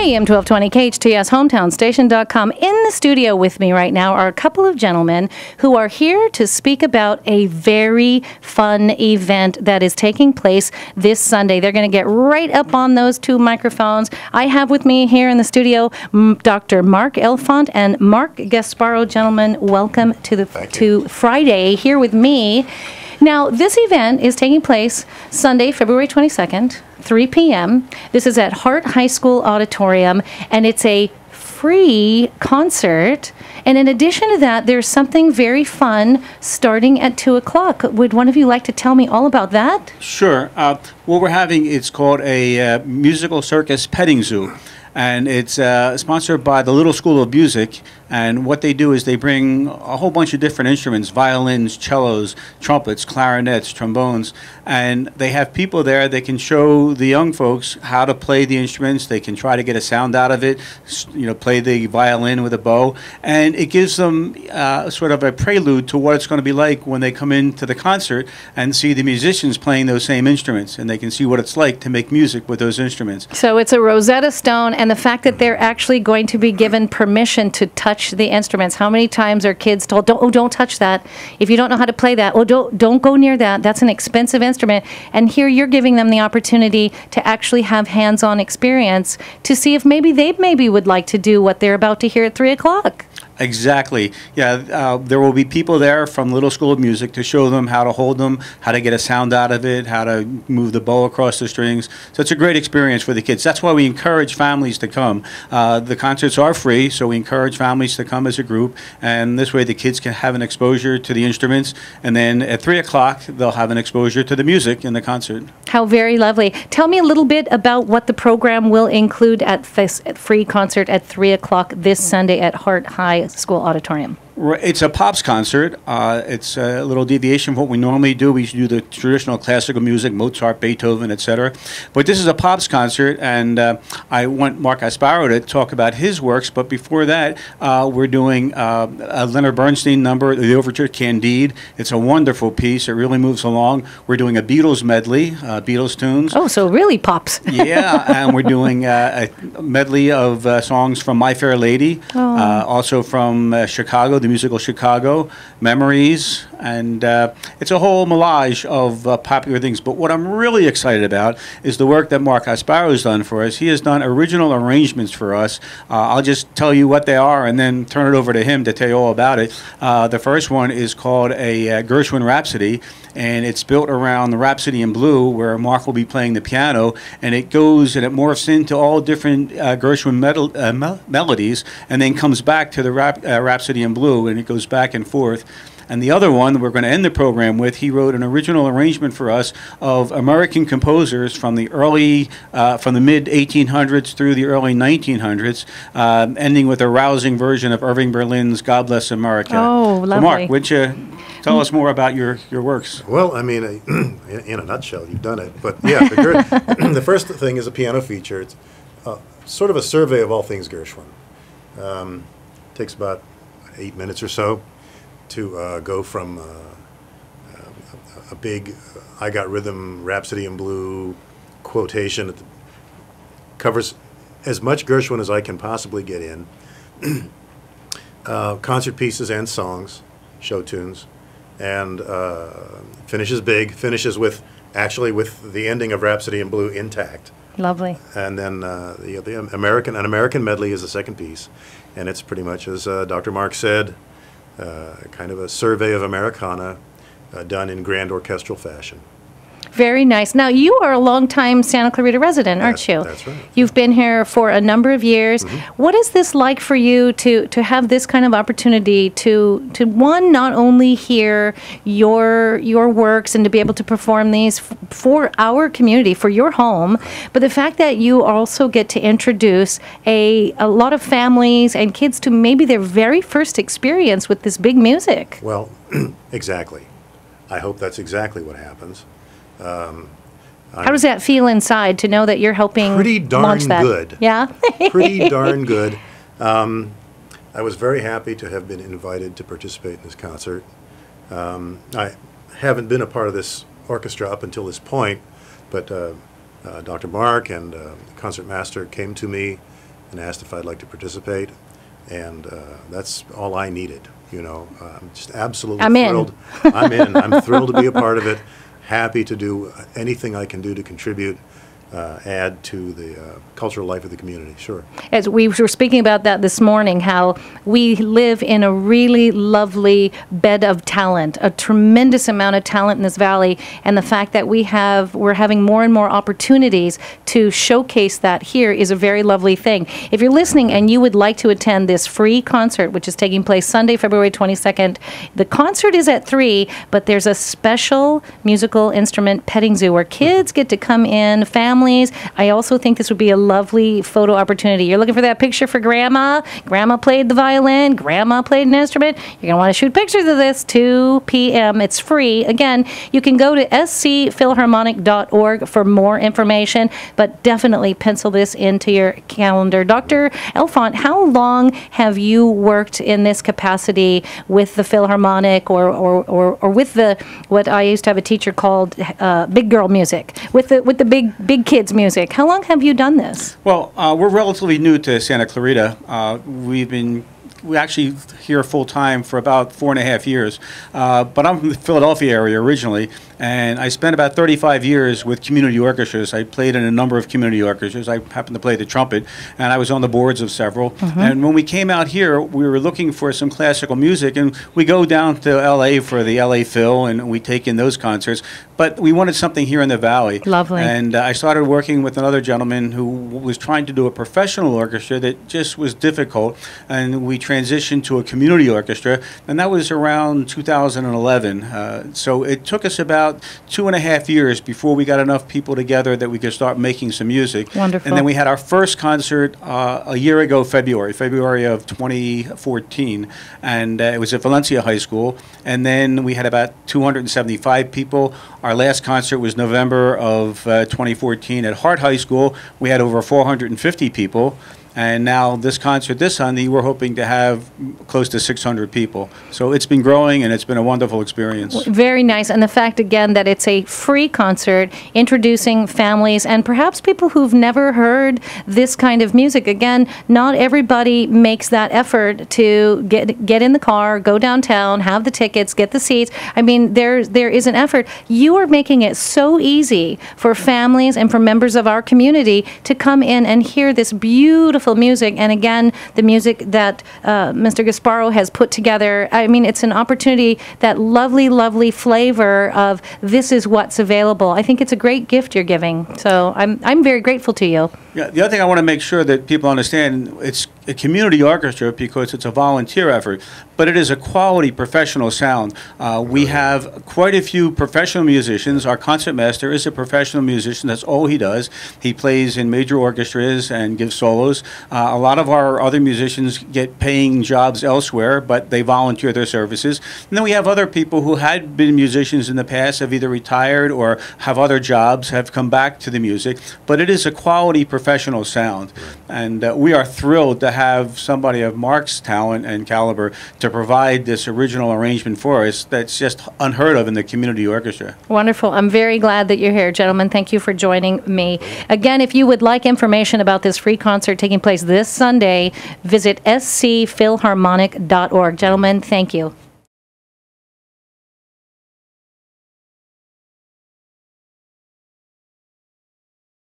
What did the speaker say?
AM 1220, KHTS, HometownStation.com. In the studio with me right now are a couple of gentlemen who are here to speak about a very fun event that is taking place this Sunday. They're going to get right up on those two microphones. I have with me here in the studio Dr. Mark Elfont and Mark Gasbarro. Gentlemen, welcome to Friday here with me. Now, this event is taking place Sunday, February 22nd, 3 p.m. This is at Hart High School Auditorium, and it's a free concert. And in addition to that, there's something very fun starting at 2 o'clock. Would one of you like to tell me all about that? Sure. What we're having, it's called a Musical Circus Petting Zoo. And it's sponsored by the Little School of Music. And what they do is they bring a whole bunch of different instruments: violins, cellos, trumpets, clarinets, trombones. And they have people there that can show the young folks how to play the instruments. They can try to get a sound out of it, you know, play the violin with a bow. And it gives them sort of a prelude to what it's going to be like when they come into the concert and see the musicians playing those same instruments. And they can see what it's like to make music with those instruments. So it's a Rosetta Stone, and the fact that they're actually going to be given permission to touch the instruments. How many times are kids told, don't touch that. If you don't know how to play that, don't go near that. That's an expensive instrument. And here you're giving them the opportunity to actually have hands-on experience to see if maybe they would like to do what they're about to hear at 3 o'clock. Exactly. Yeah, there will be people there from Little School of Music to show them how to hold them, how to get a sound out of it, how to move the bow across the strings. So it's a great experience for the kids. That's why we encourage families to come. The concerts are free, so we encourage families to come as a group, and this way the kids can have an exposure to the instruments, and then at 3 o'clock they'll have an exposure to the music in the concert. How very lovely. Tell me a little bit about what the program will include at this free concert at 3 o'clock this Sunday at Hart High School Auditorium. It's a pops concert. It's a little deviation from what we normally do. We do the traditional classical music, Mozart, Beethoven, etc. But this is a pops concert, and I want Mark Gasbarro to talk about his works. But before that, we're doing a Leonard Bernstein number, the Overture Candide. It's a wonderful piece. It really moves along. We're doing a Beatles medley, Beatles tunes. Oh, so really pops. Yeah, and we're doing a medley of songs from My Fair Lady, also from Chicago, the musical Chicago, Memories, and it's a whole melange of popular things. But what I'm really excited about is the work that Mark Gasbarro has done for us. He has done original arrangements for us. I'll just tell you what they are and then turn it over to him to tell you all about it. The first one is called a Gershwin Rhapsody, and it's built around the Rhapsody in Blue, where Mark will be playing the piano, and it goes and it morphs into all different Gershwin melodies, and then comes back to the Rhapsody in Blue, and it goes back and forth. And the other one we're going to end the program with, he wrote an original arrangement for us of American composers from the mid 1800s through the early 1900s, ending with a rousing version of Irving Berlin's "God Bless America." Oh, lovely. So Mark, would you tell us more about your works? Well, I mean, in a nutshell, you've done it. But yeah, the first thing is a piano feature. It's sort of a survey of all things Gershwin. Takes about 8 minutes or so to go from a big "I Got Rhythm" Rhapsody in Blue quotation that covers as much Gershwin as I can possibly get in, concert pieces and songs, show tunes, and finishes big, finishes with the ending of Rhapsody in Blue intact. Lovely. And then the American medley is the second piece, and it's pretty much, as Dr. Mark said, kind of a survey of Americana done in grand orchestral fashion. Very nice. Now, you are a longtime Santa Clarita resident, aren't you? That's right. You've been here for a number of years. Mm-hmm. What is this like for you to have this kind of opportunity to one, not only hear your works and to be able to perform these for our community, for your home, but the fact that you also get to introduce a lot of families and kids to maybe their very first experience with this big music? Well, exactly. I hope that's exactly what happens. How does that feel inside to know that you're helping pretty darn launch that? Good. Yeah? Pretty darn good. I was very happy to have been invited to participate in this concert. I haven't been a part of this orchestra up until this point, but Dr. Mark and the concertmaster came to me and asked if I'd like to participate, and that's all I needed. I'm just absolutely thrilled. I'm in. I'm thrilled to be a part of it. Happy to do anything I can do to contribute, add to the cultural life of the community. Sure. As we were speaking about that this morning, how we live in a really lovely bed of talent, a tremendous amount of talent in this valley, and the fact that we're having more and more opportunities to showcase that here is a very lovely thing. If you're listening and you would like to attend this free concert, which is taking place Sunday, February 22nd, the concert is at 3, but there's a special musical instrument petting zoo where kids get to come in, families. I also think this would be a lovely photo opportunity. You're looking for that picture for Grandma. Grandma played the violin. Grandma played an instrument. You're going to want to shoot pictures of this, 2 p.m. It's free. Again, you can go to scphilharmonic.org for more information, but definitely pencil this into your calendar. Dr. Elfont, how long have you worked in this capacity with the Philharmonic or with the, what I used to have a teacher called big girl music, with the big kids music? How long have you done this? Well, we're relatively new to Santa Clarita. We actually here full time for about 4.5 years, but I'm from the Philadelphia area originally, and I spent about 35 years with community orchestras. I played in a number of community orchestras. I happened to play the trumpet, and I was on the boards of several. And when we came out here, we were looking for some classical music, and we go down to LA for the LA Phil, and we take in those concerts. But we wanted something here in the valley. Lovely. And I started working with another gentleman who was trying to do a professional orchestra that just was difficult, and we transitioned to a community orchestra, and that was around 2011. So it took us about 2.5 years before we got enough people together that we could start making some music. Wonderful. And then we had our first concert a year ago, February of 2014, and it was at Valencia High School. And then we had about 275 people. Our last concert was November of 2014 at Hart High School. We had over 450 people. And now this concert this Sunday, we're hoping to have close to 600 people. So it's been growing, and it's been a wonderful experience. Very nice. And the fact, again, that it's a free concert introducing families and perhaps people who've never heard this kind of music. Again, not everybody makes that effort to get in the car, go downtown, have the tickets, get the seats. I mean, there is an effort. You are making it so easy for families and for members of our community to come in and hear this beautiful music, and again, the music that Mr. Gasbarro has put together. I mean, it's an opportunity, that lovely, lovely flavor of this is what's available. I think it's a great gift you're giving, so I'm very grateful to you. Yeah, the other thing I want to make sure that people understand, it's a community orchestra because it's a volunteer effort, but it is a quality professional sound. We have quite a few professional musicians. Our concertmaster is a professional musician. That's all he does. He plays in major orchestras and gives solos. A lot of our other musicians get paying jobs elsewhere, but they volunteer their services. And then we have other people who had been musicians in the past, have either retired or have other jobs, have come back to the music. But it is a quality professional sound. And we are thrilled to have somebody of Mark's talent and caliber to provide this original arrangement for us that's just unheard of in the community orchestra. Wonderful. I'm very glad that you're here, gentlemen. Thank you for joining me. Again, if you would like information about this free concert taking place this Sunday, visit scphilharmonic.org. Gentlemen, thank you.